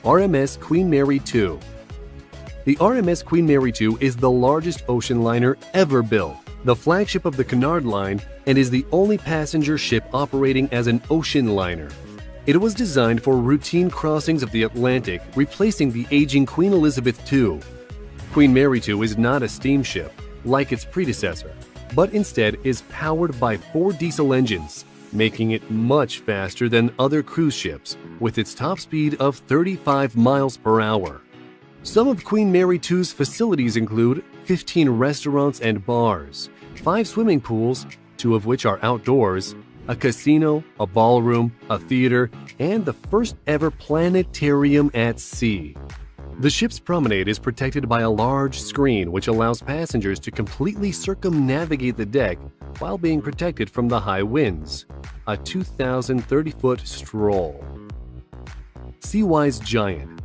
RMS Queen Mary 2. The RMS Queen Mary 2 is the largest ocean liner ever built, the flagship of the Cunard Line, and is the only passenger ship operating as an ocean liner. It was designed for routine crossings of the Atlantic, replacing the aging Queen Elizabeth II. Queen Mary 2 is not a steamship, like its predecessor, but instead is powered by 4 diesel engines, making it much faster than other cruise ships, with its top speed of 35 miles per hour. Some of Queen Mary 2's facilities include 15 restaurants and bars, 5 swimming pools, 2 of which are outdoors, a casino, a ballroom, a theater, and the first ever planetarium at sea. The ship's promenade is protected by a large screen which allows passengers to completely circumnavigate the deck while being protected from the high winds. A 2,030-foot stroll. Seawise Giant.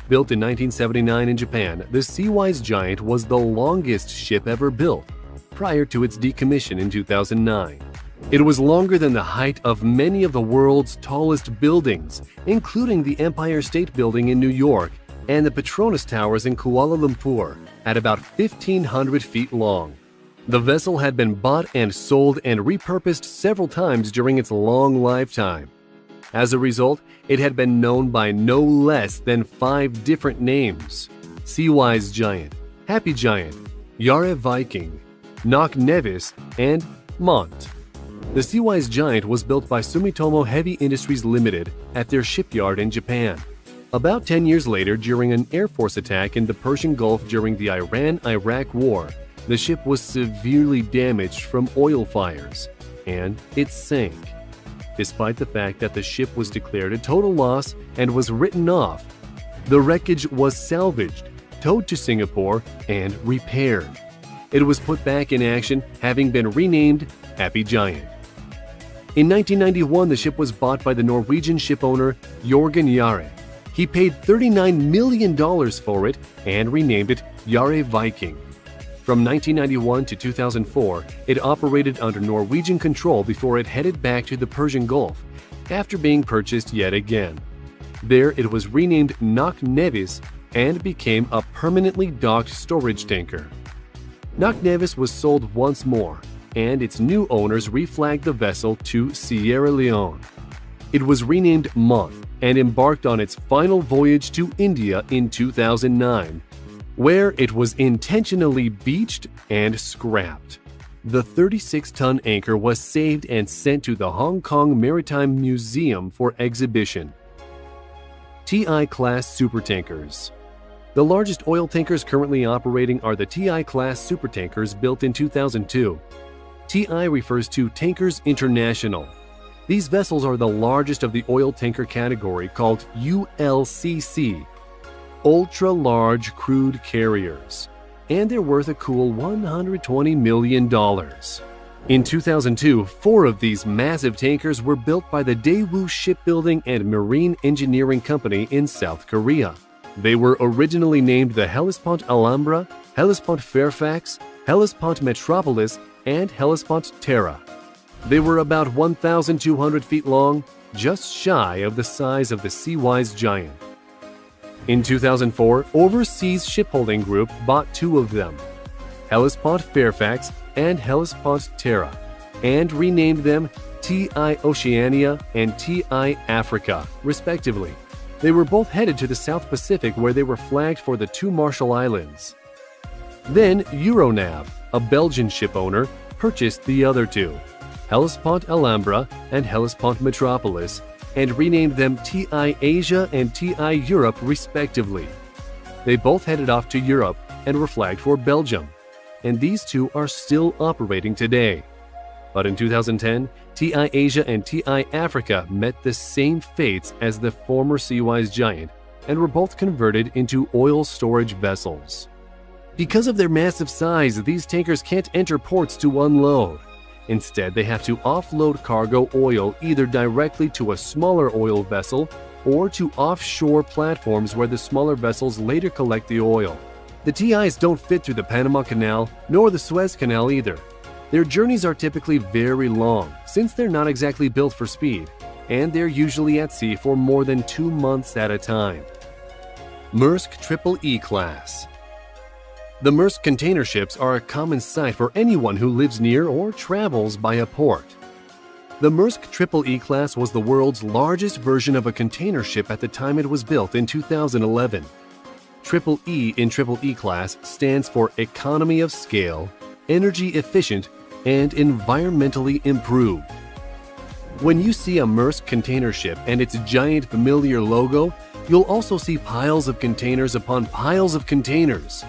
Built in 1979 in Japan, the Seawise Giant was the longest ship ever built, prior to its decommission in 2009. It was longer than the height of many of the world's tallest buildings, including the Empire State Building in New York and the Petronas Towers in Kuala Lumpur, at about 1,500 feet long. The vessel had been bought and sold and repurposed several times during its long lifetime. As a result, it had been known by no less than 5 different names: Seawise Giant, Happy Giant, Yare Viking, Knock Nevis, and Mont. The Seawise Giant was built by Sumitomo Heavy Industries Limited at their shipyard in Japan. About 10 years later, during an Air Force attack in the Persian Gulf during the Iran-Iraq War, the ship was severely damaged from oil fires, and it sank. Despite the fact that the ship was declared a total loss and was written off, the wreckage was salvaged, towed to Singapore, and repaired. It was put back in action, having been renamed Happy Giant. In 1991, the ship was bought by the Norwegian shipowner Jorgen Yare. He paid $39 million for it and renamed it Yare Viking. From 1991 to 2004, it operated under Norwegian control before it headed back to the Persian Gulf, after being purchased yet again. There it was renamed Knock Nevis and became a permanently docked storage tanker. Knock Nevis was sold once more, and its new owners reflagged the vessel to Sierra Leone. It was renamed Mont and embarked on its final voyage to India in 2009, where it was intentionally beached and scrapped. The 36-ton anchor was saved and sent to the Hong Kong Maritime Museum for exhibition. TI-class supertankers. The largest oil tankers currently operating are the TI-class supertankers built in 2002. TI refers to Tankers International. These vessels are the largest of the oil tanker category, called ULCC, ultra-large crude carriers, and they're worth a cool $120 million. In 2002, 4 of these massive tankers were built by the Daewoo Shipbuilding and Marine Engineering Company in South Korea. They were originally named the Hellespont Alhambra, Hellespont Fairfax, Hellespont Metropolis, and Hellespont Terra. They were about 1,200 feet long, just shy of the size of the Seawise Giant. In 2004, Overseas Shipholding Group bought 2 of them, Hellespont Fairfax and Hellespont Terra, and renamed them TI Oceania and TI Africa, respectively. They were both headed to the South Pacific, where they were flagged for the 2 Marshall Islands. Then Euronav, a Belgian shipowner, purchased the other 2, Hellespont Alhambra and Hellespont Metropolis, and renamed them TI Asia and TI Europe respectively. They both headed off to Europe and were flagged for Belgium, and these 2 are still operating today. But in 2010, TI Asia and TI Africa met the same fates as the former Seawise Giant and were both converted into oil storage vessels. Because of their massive size, these tankers can't enter ports to unload. Instead, they have to offload cargo oil either directly to a smaller oil vessel or to offshore platforms where the smaller vessels later collect the oil. The TIs don't fit through the Panama Canal nor the Suez Canal either. Their journeys are typically very long, since they're not exactly built for speed, and they're usually at sea for more than 2 months at a time. Maersk Triple E Class. The Maersk container ships are a common sight for anyone who lives near or travels by a port. The Maersk Triple E Class was the world's largest version of a container ship at the time it was built in 2011. Triple E in Triple E Class stands for economy of scale, energy efficient, and environmentally improved. When you see a Maersk container ship and its giant familiar logo, you'll also see piles of containers upon piles of containers.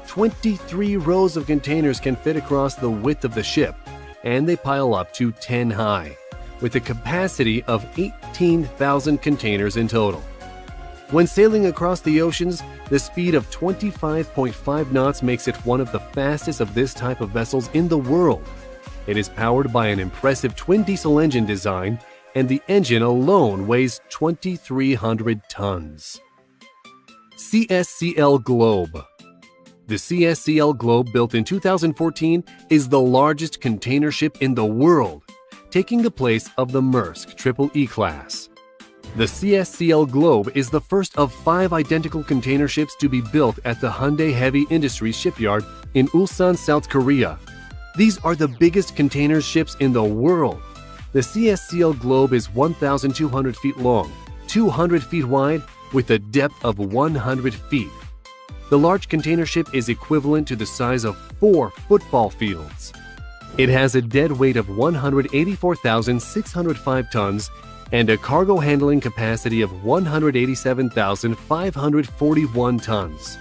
23 rows of containers can fit across the width of the ship, and they pile up to 10 high, with a capacity of 18,000 containers in total. When sailing across the oceans, the speed of 25.5 knots makes it one of the fastest of this type of vessels in the world. It is powered by an impressive twin-diesel engine design, and the engine alone weighs 2,300 tons. CSCL Globe. The CSCL Globe, built in 2014, is the largest container ship in the world, taking the place of the Maersk Triple E Class. The CSCL Globe is the first of 5 identical container ships to be built at the Hyundai Heavy Industries shipyard in Ulsan, South Korea. These are the biggest container ships in the world. The CSCL Globe is 1,200 feet long, 200 feet wide, with a depth of 100 feet. The large container ship is equivalent to the size of 4 football fields. It has a dead weight of 184,605 tons and a cargo handling capacity of 187,541 tons.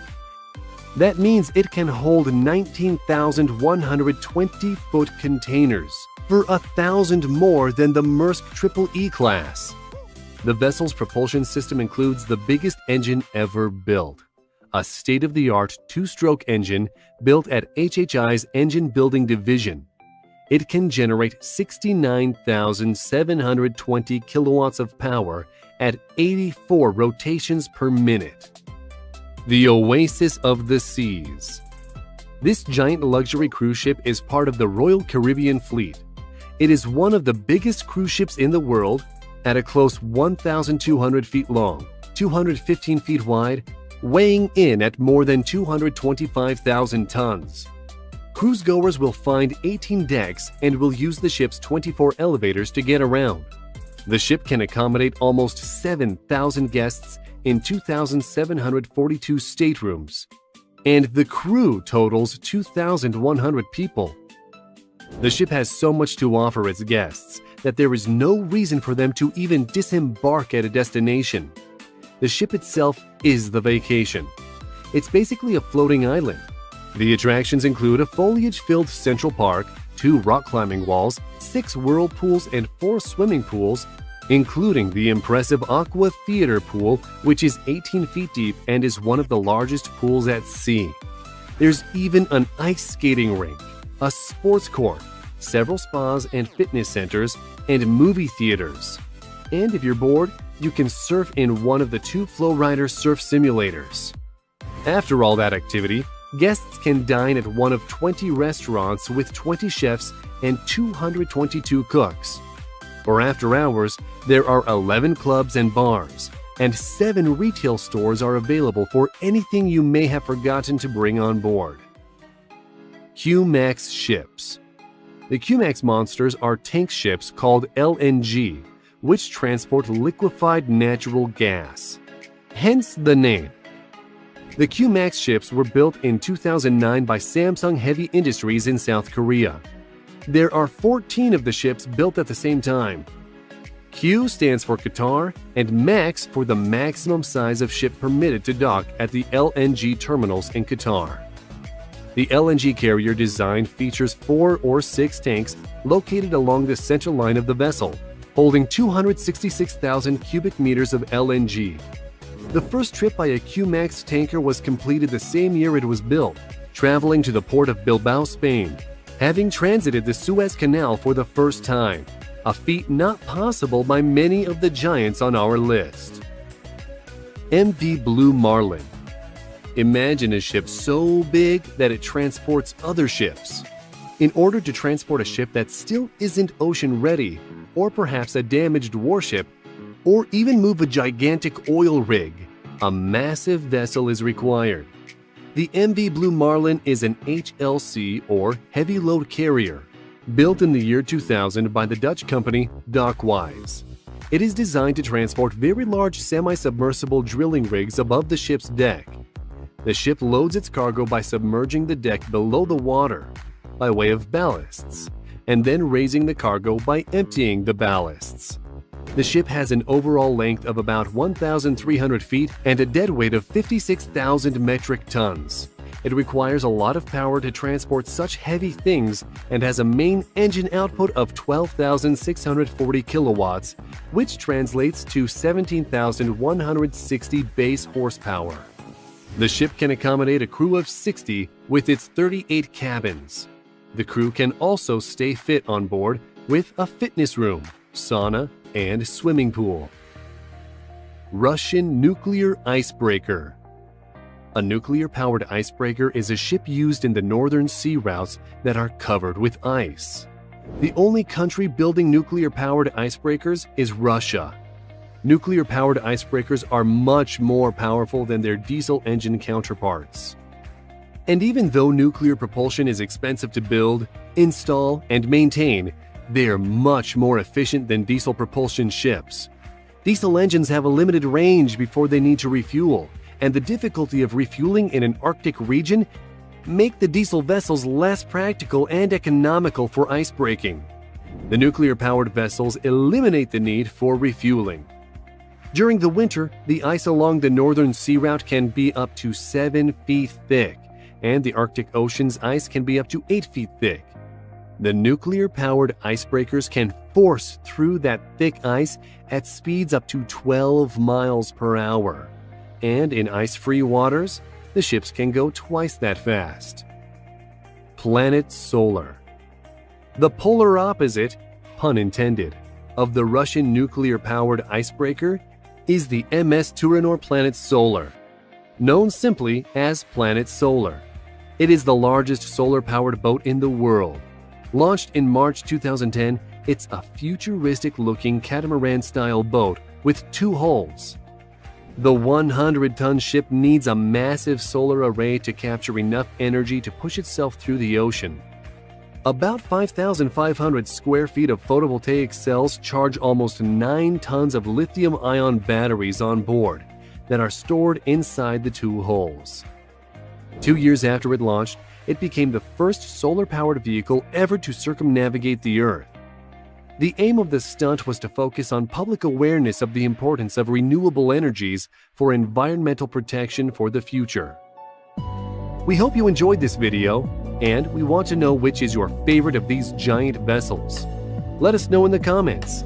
That means it can hold 19,120-foot containers, for 1,000 more than the Maersk Triple E Class. The vessel's propulsion system includes the biggest engine ever built, a state-of-the-art 2-stroke engine built at HHI's Engine Building Division. It can generate 69,720 kilowatts of power at 84 rotations per minute. The Oasis of the Seas. This giant luxury cruise ship is part of the Royal Caribbean Fleet. It is one of the biggest cruise ships in the world, at a close 1,200 feet long, 215 feet wide, weighing in at more than 225,000 tons. Cruise-goers will find 18 decks and will use the ship's 24 elevators to get around. The ship can accommodate almost 7,000 guests in 2,742 staterooms, and the crew totals 2,100 people. The ship has so much to offer its guests that there is no reason for them to even disembark at a destination. The ship itself is the vacation. It's basically a floating island. The attractions include a foliage-filled Central Park, 2 rock-climbing walls, 6 whirlpools, and 4 swimming pools, including the impressive Aqua Theater Pool, which is 18 feet deep and is one of the largest pools at sea. There's even an ice skating rink, a sports court, several spas and fitness centers, and movie theaters. And if you're bored, you can surf in one of the 2 Flowrider surf simulators. After all that activity, guests can dine at one of 20 restaurants with 20 chefs and 222 cooks. For after hours, there are 11 clubs and bars, and 7 retail stores are available for anything you may have forgotten to bring on board. Q-Max ships. The Q-Max monsters are tank ships called LNG, which transport liquefied natural gas. Hence the name. The Q-Max ships were built in 2009 by Samsung Heavy Industries in South Korea. There are 14 of the ships built at the same time. Q stands for Qatar and Max for the maximum size of ship permitted to dock at the LNG terminals in Qatar. The LNG carrier design features 4 or 6 tanks located along the central line of the vessel, holding 266,000 cubic meters of LNG. The first trip by a Q-Max tanker was completed the same year it was built, traveling to the port of Bilbao, Spain, having transited the Suez Canal for the first time, a feat not possible by many of the giants on our list. MV Blue Marlin. Imagine a ship so big that it transports other ships. In order to transport a ship that still isn't ocean-ready, or perhaps a damaged warship, or even move a gigantic oil rig, a massive vessel is required. The MV Blue Marlin is an HLC or heavy load carrier, built in the year 2000 by the Dutch company Dockwise. It is designed to transport very large semi-submersible drilling rigs above the ship's deck. The ship loads its cargo by submerging the deck below the water by way of ballasts, and then raising the cargo by emptying the ballasts. The ship has an overall length of about 1,300 feet and a dead weight of 56,000 metric tons. It requires a lot of power to transport such heavy things and has a main engine output of 12,640 kilowatts, which translates to 17,160 base horsepower. The ship can accommodate a crew of 60 with its 38 cabins. The crew can also stay fit on board with a fitness room, sauna, and swimming pool. Russian nuclear icebreaker. A nuclear-powered icebreaker is a ship used in the northern sea routes that are covered with ice. The only country building nuclear-powered icebreakers is Russia. Nuclear-powered icebreakers are much more powerful than their diesel engine counterparts. And even though nuclear propulsion is expensive to build, install, and maintain, they are much more efficient than diesel propulsion ships. Diesel engines have a limited range before they need to refuel, and the difficulty of refueling in an Arctic region make the diesel vessels less practical and economical for icebreaking. The nuclear-powered vessels eliminate the need for refueling. During the winter, the ice along the northern sea route can be up to 7 feet thick, and the Arctic Ocean's ice can be up to 8 feet thick. The nuclear-powered icebreakers can force through that thick ice at speeds up to 12 miles per hour. And in ice-free waters, the ships can go twice that fast. Planet Solar. The polar opposite, pun intended, of the Russian nuclear-powered icebreaker is the MS Turanor Planet Solar, known simply as Planet Solar. It is the largest solar-powered boat in the world. Launched in March 2010, it's a futuristic-looking catamaran-style boat with 2 hulls. The 100-ton ship needs a massive solar array to capture enough energy to push itself through the ocean. About 5,500 square feet of photovoltaic cells charge almost 9 tons of lithium-ion batteries on board that are stored inside the 2 hulls. 2 years after it launched, it became the first solar-powered vehicle ever to circumnavigate the Earth. The aim of the stunt was to focus on public awareness of the importance of renewable energies for environmental protection for the future. We hope you enjoyed this video, and we want to know which is your favorite of these giant vessels. Let us know in the comments.